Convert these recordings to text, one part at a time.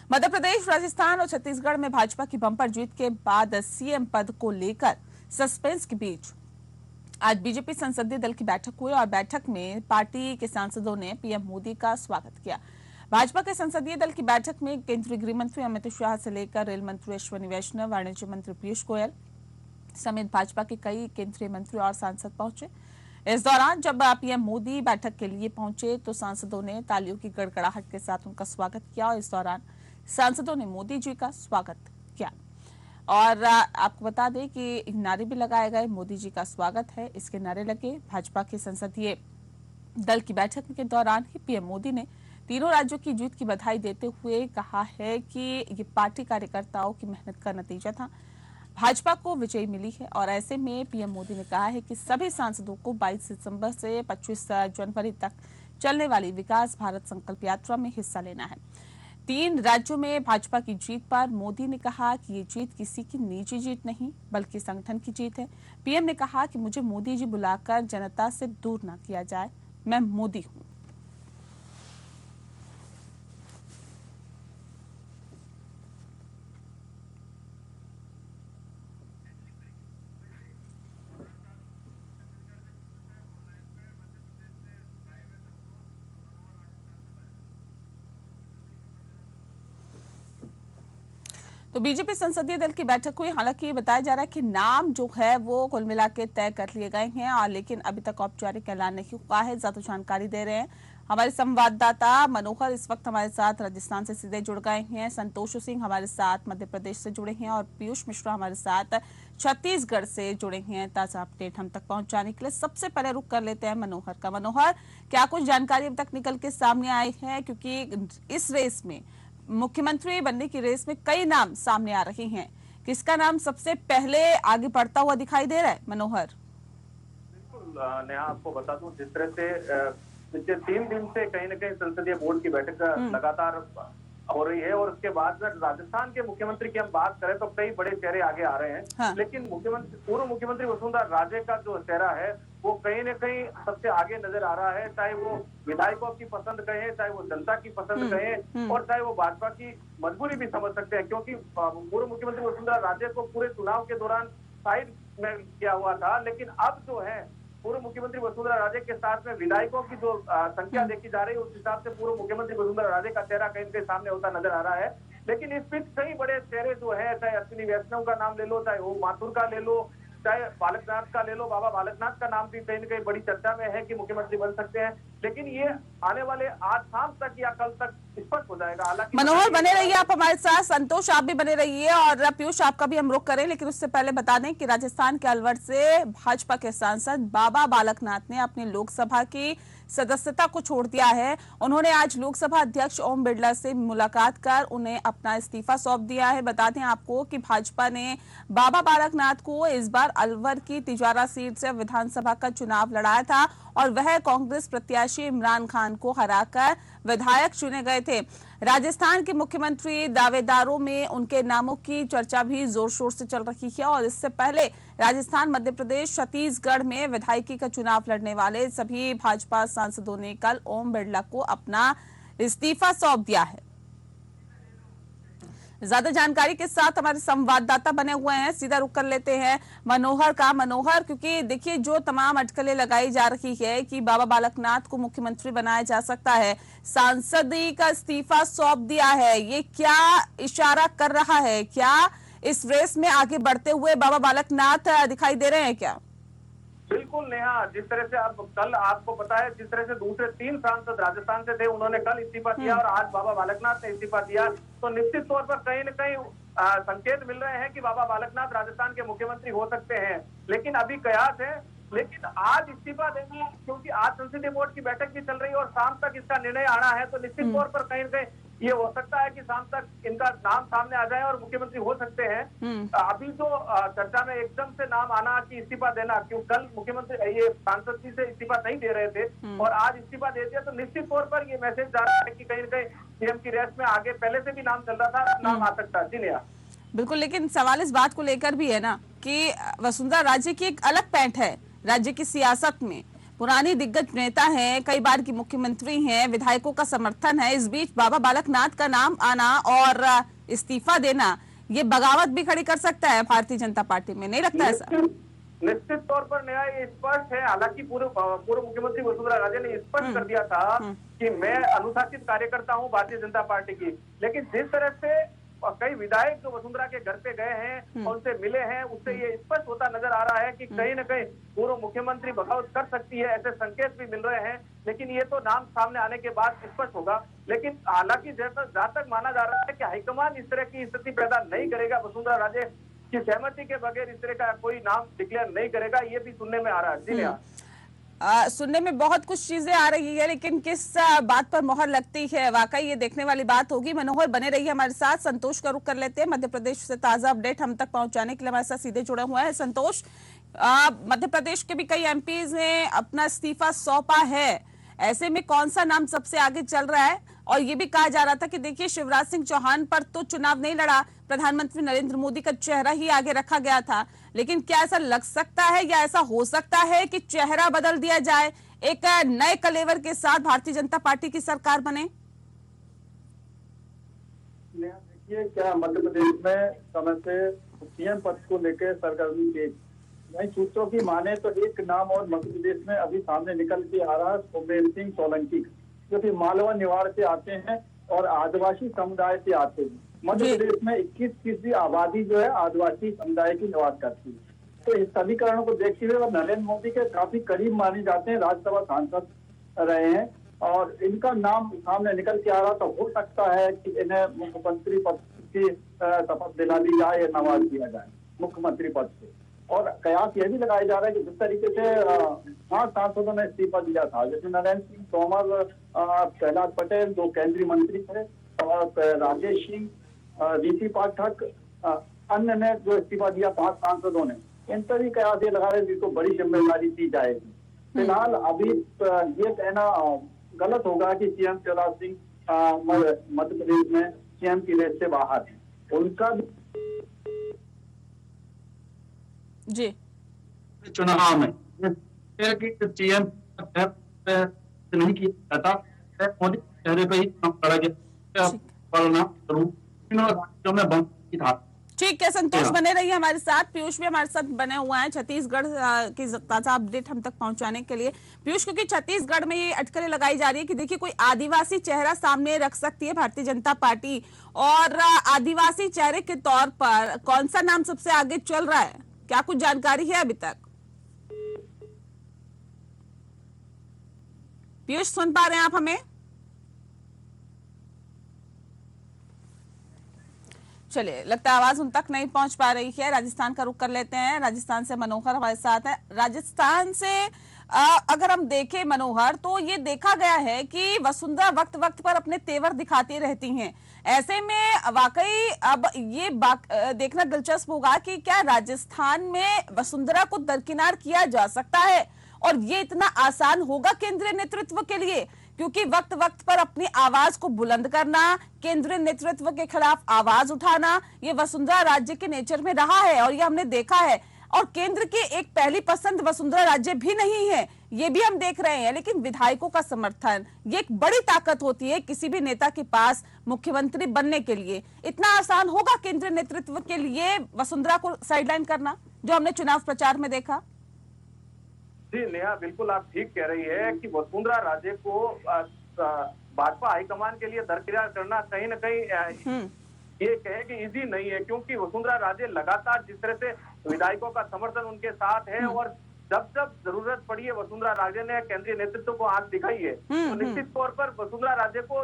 मध्य प्रदेश, राजस्थान और छत्तीसगढ़ में भाजपा की बम्पर जीत के बाद सीएम पद को लेकर सस्पेंस के बीच आज बीजेपी संसदीय दल की बैठक हुई और बैठक में पार्टी के सांसदों ने पीएम मोदी का स्वागत किया। भाजपा के संसदीय दल की बैठक में केंद्रीय गृह मंत्री अमित शाह से लेकर रेल मंत्री अश्विनी वैष्णव, वाणिज्य मंत्री पीयूष गोयल समेत भाजपा के कई केंद्रीय मंत्री और सांसद पहुंचे। इस दौरान जब पीएम मोदी बैठक के लिए पहुंचे तो सांसदों ने तालियों की गड़गड़ाहट के साथ उनका स्वागत किया और इस दौरान सांसदों ने मोदी जी का स्वागत किया। और आपको बता दें कि नारे भी लगाए गए, मोदी जी का स्वागत है, इसके नारे लगे। भाजपा के संसदीय दल की बैठक के दौरान ही पीएम मोदी ने तीनों राज्यों की जीत की बधाई देते हुए कहा है कि ये पार्टी कार्यकर्ताओं की मेहनत का नतीजा था, भाजपा को विजय मिली है। और ऐसे में पीएम मोदी ने कहा है कि सभी सांसदों को 22 दिसंबर से 25 जनवरी तक चलने वाली विकास भारत संकल्प यात्रा में हिस्सा लेना है। 3 राज्यों में भाजपा की जीत पर मोदी ने कहा कि ये जीत किसी की निजी जीत नहीं बल्कि संगठन की जीत है। पीएम ने कहा कि मुझे मोदी जी बुलाकर जनता से दूर ना किया जाए, मैं मोदी हूं। तो बीजेपी संसदीय दल की बैठक हुई। हालांकि बताया जा रहा है कि नाम जो है वो कुल मिला के तय कर लिए गए हैं और लेकिन अभी तक औपचारिक ऐलान नहीं हुआ है। ज्यादा जानकारी दे रहे हैं हमारे संवाददाता मनोहर, इस वक्त हमारे साथ राजस्थान से सीधे जुड़ गए हैं। संतोष सिंह हमारे साथ मध्य प्रदेश से जुड़े हैं और पीयूष मिश्रा हमारे साथ छत्तीसगढ़ से जुड़े हैं ताजा अपडेट हम तक पहुंचाने के लिए। सबसे पहले रुक कर लेते हैं मनोहर का। मनोहर, क्या कुछ जानकारी अब तक निकल के सामने आई है, क्योंकि इस रेस में मुख्यमंत्री बनने की रेस में कई नाम सामने आ रहे हैं, किसका नाम सबसे पहले आगे बढ़ता हुआ दिखाई दे रहा है? मनोहर, बिल्कुल नेहा, आपको बता दूं जिस तरह से पिछले 3 दिन से कहीं न कहीं संसदीय बोर्ड की बैठक लगातार हो रही है और उसके बाद में राजस्थान के मुख्यमंत्री की हम बात करें तो कई बड़े चेहरे आगे आ रहे हैं। हाँ। लेकिन पूर्व मुख्यमंत्री वसुंधरा राजे का जो चेहरा है वो कहीं न कहीं सबसे आगे नजर आ रहा है, चाहे वो विधायकों की पसंद कहें, चाहे वो जनता की पसंद कहें और चाहे वो भाजपा की मजबूरी भी समझ सकते हैं, क्योंकि पूर्व मुख्यमंत्री वसुंधरा राजे को पूरे चुनाव के दौरान साइड में किया हुआ था। लेकिन अब जो है पूर्व मुख्यमंत्री वसुंधरा राजे के साथ में विधायकों की जो संख्या देखी जा रही है उस हिसाब से पूर्व मुख्यमंत्री वसुंधरा राजे का चेहरा कहीं के सामने होता नजर आ रहा है। लेकिन इस बीच कई बड़े चेहरे जो है, चाहे अश्विनी वैष्णव का नाम ले लो, चाहे ओम माथुर का ले लो, चाहे बालकनाथ का ले लो, बाबा बालकनाथ का नाम भी कहीं न कहीं बड़ी चर्चा में है कि मुख्यमंत्री बन सकते हैं। लेकिन ये आने वाले आज शाम तक या कल तक स्पष्ट हो जाएगा। हालांकि मनोहर बने रहिए आप हमारे साथ, संतोष आप भी बने रहिए और पीयूष आपका भी हम रुख करें। लेकिन उससे पहले बता दें कि राजस्थान के अलवर से भाजपा के सांसद बाबा बालकनाथ ने अपनी लोकसभा की सदस्यता को छोड़ दिया है। उन्होंने आज लोकसभा अध्यक्ष ओम बिरला से मुलाकात कर उन्हें अपना इस्तीफा सौंप दिया है। बता दें आपको कि भाजपा ने बाबा बालकनाथ को इस बार अलवर की तिजारा सीट से विधानसभा का चुनाव लड़ाया था और वह कांग्रेस प्रत्याशी इमरान खान को हराकर विधायक चुने गए थे। राजस्थान के मुख्यमंत्री दावेदारों में उनके नामों की चर्चा भी जोर शोर से चल रही है और इससे पहले राजस्थान, मध्य प्रदेश, छत्तीसगढ़ में विधायकी का चुनाव लड़ने वाले सभी भाजपा सांसदों ने कल ओम बिरला को अपना इस्तीफा सौंप दिया है। ज्यादा जानकारी के साथ हमारे संवाददाता बने हुए हैं, सीधा रुक कर लेते हैं मनोहर का। मनोहर, क्योंकि देखिए जो तमाम अटकलें लगाई जा रही है कि बाबा बालकनाथ को मुख्यमंत्री बनाया जा सकता है, सांसदी का इस्तीफा सौंप दिया है, ये क्या इशारा कर रहा है? क्या इस रेस में आगे बढ़ते हुए बाबा बालकनाथ दिखाई दे रहे हैं क्या? बिल्कुल नेहा, जिस तरह से अब कल आपको पता है जिस तरह से दूसरे 3 सांसद राजस्थान से थे, उन्होंने कल इस्तीफा दिया और आज बाबा बालकनाथ ने इस्तीफा दिया, तो निश्चित तौर पर कहीं न कहीं संकेत मिल रहे हैं कि बाबा बालकनाथ राजस्थान के मुख्यमंत्री हो सकते हैं। लेकिन अभी कयास है, लेकिन आज इस्तीफा देंगे क्योंकि आज संसदीय बोर्ड की बैठक भी चल रही है और शाम तक इसका निर्णय आना है, तो निश्चित तौर पर कहीं न कहीं ये हो सकता है कि शाम तक इनका नाम सामने आ जाए और मुख्यमंत्री हो सकते हैं। अभी जो चर्चा में एकदम से नाम आना कि इस्तीफा देना, क्यों कल मुख्यमंत्री ये सांसद जी से इस्तीफा नहीं दे रहे थे और आज इस्तीफा दे दिया, तो निश्चित तौर पर ये मैसेज जा रहा है कि कहीं न कहीं सीएम की रेस में आगे पहले से भी नाम चल रहा था, नाम आ सकता है। जी नेहा, बिल्कुल, लेकिन सवाल इस बात को लेकर भी है ना कि वसुंधरा राजे की एक अलग पैंठ है राज्य की सियासत में। पुरानी दिग्गज नेता हैं, कई बार की मुख्यमंत्री हैं, विधायकों का समर्थन है, इस बीच बाबा बालकनाथ का नाम आना और इस्तीफा देना ये बगावत भी खड़ी कर सकता है भारतीय जनता पार्टी में, नहीं लगता ऐसा? निश्चित तौर पर न्याय ये स्पष्ट है। हालांकि पूर्व मुख्यमंत्री वसुंधरा राजे ने स्पष्ट कर दिया था कि मैं अनुशासित कार्यकर्ता हूं भारतीय जनता पार्टी की, लेकिन जिस तरह से कई विधायक जो वसुंधरा के घर पे गए हैं और उनसे मिले हैं, उससे ये स्पष्ट होता नजर आ रहा है कि कहीं न कहीं पूर्व मुख्यमंत्री बगावत कर सकती है, ऐसे संकेत भी मिल रहे हैं। लेकिन ये तो नाम सामने आने के बाद स्पष्ट होगा। लेकिन हालांकि जहां तक माना जा रहा है कि हाईकमान इस तरह की स्थिति पैदा नहीं करेगा, वसुंधरा राजे की सहमति के बगैर इस तरह का कोई नाम डिक्लेयर नहीं करेगा, ये भी सुनने में आ रहा है। जी नेहा, सुनने में बहुत कुछ चीजें आ रही है, लेकिन किस बात पर मोहर लगती है वाकई ये देखने वाली बात होगी। मनोहर बने रहिए हमारे साथ। संतोष का रुख कर लेते हैं, मध्य प्रदेश से ताजा अपडेट हम तक पहुंचाने के लिए हमारे साथ सीधे जुड़ा हुआ है संतोष। मध्य प्रदेश के भी कई एमपीज ने अपना इस्तीफा सौंपा है, ऐसे में कौन सा नाम सबसे आगे चल रहा है? और ये भी कहा जा रहा था कि देखिए शिवराज सिंह चौहान पर तो चुनाव नहीं लड़ा, प्रधानमंत्री नरेंद्र मोदी का चेहरा ही आगे रखा गया था, लेकिन क्या ऐसा लग सकता है या ऐसा हो सकता है कि चेहरा बदल दिया जाए, एक नए कलेवर के साथ भारतीय जनता पार्टी की सरकार बने? देखिए, क्या मध्य प्रदेश में समय से सीएम पद को लेकर सरगर्मी तेज। नई सूत्रों की माने तो एक नाम और मध्य प्रदेश में अभी सामने निकल के आ रहा है, सोमेन सिंह सोलंकी, जो कि मालवा निवाड़ से आते हैं और आदिवासी समुदाय से आते हैं। मध्य प्रदेश में 21% आबादी जो है आदिवासी समुदाय की निवास करती है। तो इस समीकरणों को देखते हुए वो नरेंद्र मोदी के काफी करीब माने जाते हैं, राज्यसभा सांसद रहे हैं और इनका नाम सामने निकल के आ रहा, तो हो सकता है कि इन्हें मुख्यमंत्री पद की शपथ दिला दी जाए या नवाज दिया जाए मुख्यमंत्री पद से। और कयास यह भी लगाया जा रहा है कि जिस तरीके से 5 सांसदों ने इस्तीफा दिया था, जैसे नरेंद्र सिंह तोमर, प्रहलाद पटेल 2 केंद्रीय मंत्री थे और राजेश सिंह, ऋषि पाठक, अन्य ने जो इस्तीफा दिया 5 सांसदों ने, इन पर भी कयास ये लगा रहे जिसको बड़ी जिम्मेदारी दी जाएगी। फिलहाल अभी ये कहना गलत होगा कि सीएम शिवराज सिंह मध्य प्रदेश में सीएम की रेस से बाहर है। उनका जी चुनाव में सीएम नहीं किया जाता, मोदी चेहरे पे ही चुनाव लड़ा गया, बंद की था। ठीक है संतोष, बने रहिए हमारे साथ। पीयूष भी हमारे साथ बने हुए हैं छत्तीसगढ़ की ताजा अपडेट हम तक पहुंचाने के लिए। पीयूष, क्योंकि छत्तीसगढ़ में ये अटकलें लगाई जा रही है कि देखिए कोई आदिवासी चेहरा सामने रख सकती है भारतीय जनता पार्टी, और आदिवासी चेहरे के तौर पर कौन सा नाम सबसे आगे चल रहा है, क्या कुछ जानकारी है अभी तक? पीयूष, सुन पा रहे हैं आप हमें? चलिए, लगता है आवाज उन तक नहीं पहुंच पा रही है। राजस्थान का रुख कर लेते हैं। राजस्थान से मनोहर हमारे साथ है। राजस्थान से अगर हम देखें मनोहर, तो ये देखा गया है कि वसुंधरा वक्त वक्त पर अपने तेवर दिखाती रहती हैं। ऐसे में वाकई अब ये देखना दिलचस्प होगा कि क्या राजस्थान में वसुंधरा को दरकिनार किया जा सकता है, और ये इतना आसान होगा केंद्रीय नेतृत्व के लिए, क्योंकि वक्त वक्त पर अपनी आवाज को बुलंद करना, केंद्रीय नेतृत्व के खिलाफ आवाज उठाना, ये वसुंधरा राज्य के नेचर में रहा है और ये हमने देखा है। और केंद्र की एक पहली पसंद वसुंधरा राज्य भी नहीं है, ये भी हम देख रहे हैं, लेकिन विधायकों का समर्थन ये एक बड़ी ताकत होती है किसी भी नेता के पास मुख्यमंत्री बनने के लिए। इतना आसान होगा केंद्रीय नेतृत्व के लिए वसुंधरा को साइडलाइन करना, जो हमने चुनाव प्रचार में देखा? जी नेहा, बिल्कुल आप ठीक कह रही है कि वसुंधरा राजे को भाजपा हाईकमान के लिए दरकिनार करना कहीं न कहीं ये कहे कि इजी नहीं है, क्योंकि वसुंधरा राजे लगातार जिस तरह से विधायकों का समर्थन उनके साथ है और जब जब जरूरत पड़ी है वसुंधरा राजे ने केंद्रीय नेतृत्व को आंख दिखाई है, तो निश्चित तौर पर वसुंधरा राजे को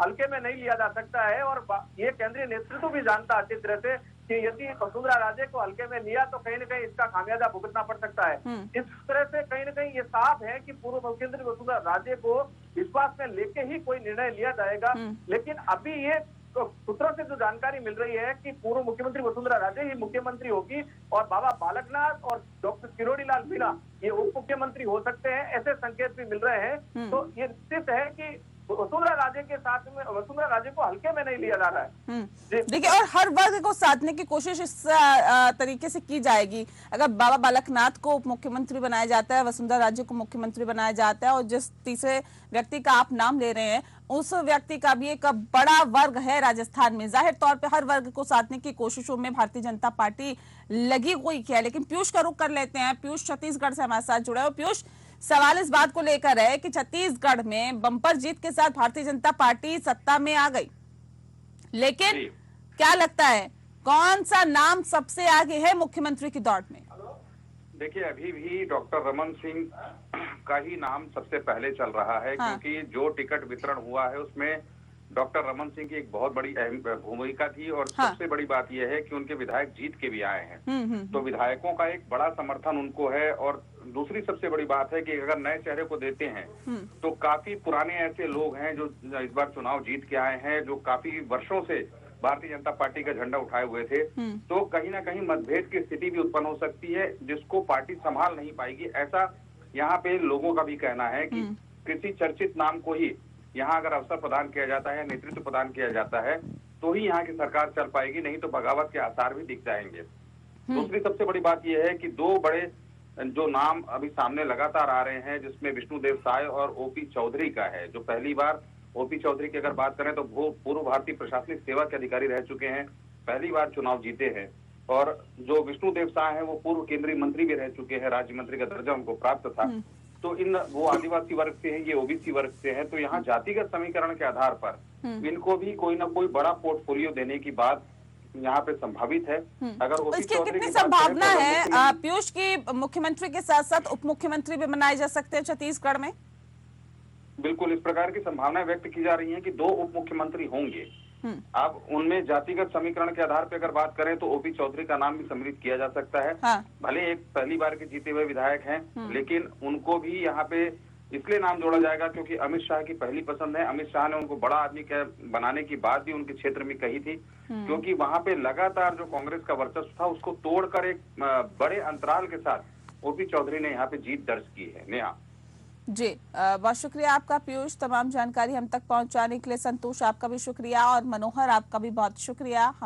हल्के में नहीं लिया जा सकता है। और ये केंद्रीय नेतृत्व भी जानता है अच्छी तरह से कि यदि वसुंधरा राजे को हल्के में लिया तो कहीं न कहीं इसका खामियाजा भुगतना पड़ सकता है। इस तरह से कहीं न कहीं ये साफ है कि पूर्व मुख्यमंत्री वसुंधरा राजे को विश्वास में लेके ही कोई निर्णय लिया जाएगा। लेकिन अभी ये सूत्रों से जो जानकारी मिल रही है कि पूर्व मुख्यमंत्री वसुंधरा राजे ही मुख्यमंत्री होगी और बाबा बालकनाथ और डॉक्टर किरोड़ी लाल मीणा ये उप मुख्यमंत्री हो सकते हैं, ऐसे संकेत भी मिल रहे हैं। तो ये निश्चित है कि वसुंधरा राजे के साथ में वसुंधरा राजे को हल्के में नहीं लिया जा रहा है। जी। देखिए, और हर वर्ग को साधने की कोशिश इस तरीके से की जाएगी। अगर बाबा बालकनाथ को उप मुख्यमंत्री बनाया जाता है, वसुंधरा राजे को मुख्यमंत्री बनाया जाता है, और जिस तीसरे व्यक्ति का आप नाम ले रहे हैं उस व्यक्ति का भी एक बड़ा वर्ग है राजस्थान में, जाहिर तौर पे हर वर्ग को साधने की कोशिशों में भारतीय जनता पार्टी लगी हुई है। लेकिन पीयूष का रुख कर लेते हैं। पीयूष छत्तीसगढ़ से हमारे साथ जुड़े हो। पीयूष, सवाल इस बात को लेकर है कि छत्तीसगढ़ में बम्पर जीत के साथ भारतीय जनता पार्टी सत्ता में आ गई, लेकिन क्या लगता है कौन सा नाम सबसे आगे है मुख्यमंत्री की दौड़ में? देखिए, अभी भी डॉक्टर रमन सिंह का ही नाम सबसे पहले चल रहा है। हाँ। क्योंकि जो टिकट वितरण हुआ है उसमें डॉक्टर रमन सिंह की एक बहुत बड़ी अहम भूमिका थी, और हाँ। सबसे बड़ी बात यह है कि उनके विधायक जीत के भी आए हैं। हम्म। तो विधायकों का एक बड़ा समर्थन उनको है। और दूसरी सबसे बड़ी बात है कि अगर नए चेहरे को देते हैं तो काफी पुराने ऐसे लोग हैं जो इस बार चुनाव जीत के आए हैं, जो काफी वर्षों से भारतीय जनता पार्टी का झंडा उठाए हुए थे। तो कहीं ना कहीं मतभेद की स्थिति भी उत्पन्न हो सकती है, जिसको पार्टी संभाल नहीं पाएगी, ऐसा यहाँ पे लोगों का भी कहना है कि किसी चर्चित नाम को ही यहाँ अगर अवसर प्रदान किया जाता है, नेतृत्व प्रदान किया जाता है, तो ही यहाँ की सरकार चल पाएगी, नहीं तो बगावत के आसार भी दिख जाएंगे। दूसरी सबसे बड़ी बात यह है कि दो बड़े जो नाम अभी सामने लगातार आ रहे हैं, जिसमें विष्णुदेव साय और ओपी चौधरी का है। जो पहली बार ओपी चौधरी की अगर बात करें तो वो पूर्व भारतीय प्रशासनिक सेवा के अधिकारी रह चुके हैं, पहली बार चुनाव जीते हैं। और जो विष्णुदेव साय हैं वो पूर्व केंद्रीय मंत्री भी रह चुके हैं, राज्य मंत्री का दर्जा उनको प्राप्त था। तो वो आदिवासी वर्ग से हैं, ये ओबीसी वर्ग से हैं। तो यहाँ जातिगत समीकरण के आधार पर इनको भी कोई ना कोई बड़ा पोर्टफोलियो देने की बात यहाँ पे संभावित है। अगर ओपी इसकी चौधरी कितनी की बात करें संभावना तो है पीयूष की मुख्यमंत्री के साथ साथ उप मुख्यमंत्री भी बनाए जा सकते हैं छत्तीसगढ़ में? बिल्कुल इस प्रकार की संभावनाएं व्यक्त की जा रही हैं कि दो उप मुख्यमंत्री होंगे। अब उनमें जातिगत समीकरण के आधार पर अगर बात करें तो ओपी चौधरी का नाम भी सम्मिलित किया जा सकता है। हाँ। भले एक पहली बार के जीते हुए विधायक हैं, लेकिन उनको भी यहाँ पे इसलिए नाम जोड़ा जाएगा क्योंकि अमित शाह की पहली पसंद है। अमित शाह ने उनको बड़ा आदमी बनाने की बात भी उनके क्षेत्र में कही थी, क्योंकि वहां पे लगातार जो कांग्रेस का वर्चस्व था उसको तोड़कर एक बड़े अंतराल के साथ ओपी चौधरी ने यहाँ पे जीत दर्ज की है। नेहा जी, बहुत शुक्रिया आपका पीयूष, तमाम जानकारी हम तक पहुंचाने के लिए। संतोष, आपका भी शुक्रिया, और मनोहर, आपका भी बहुत शुक्रिया। हम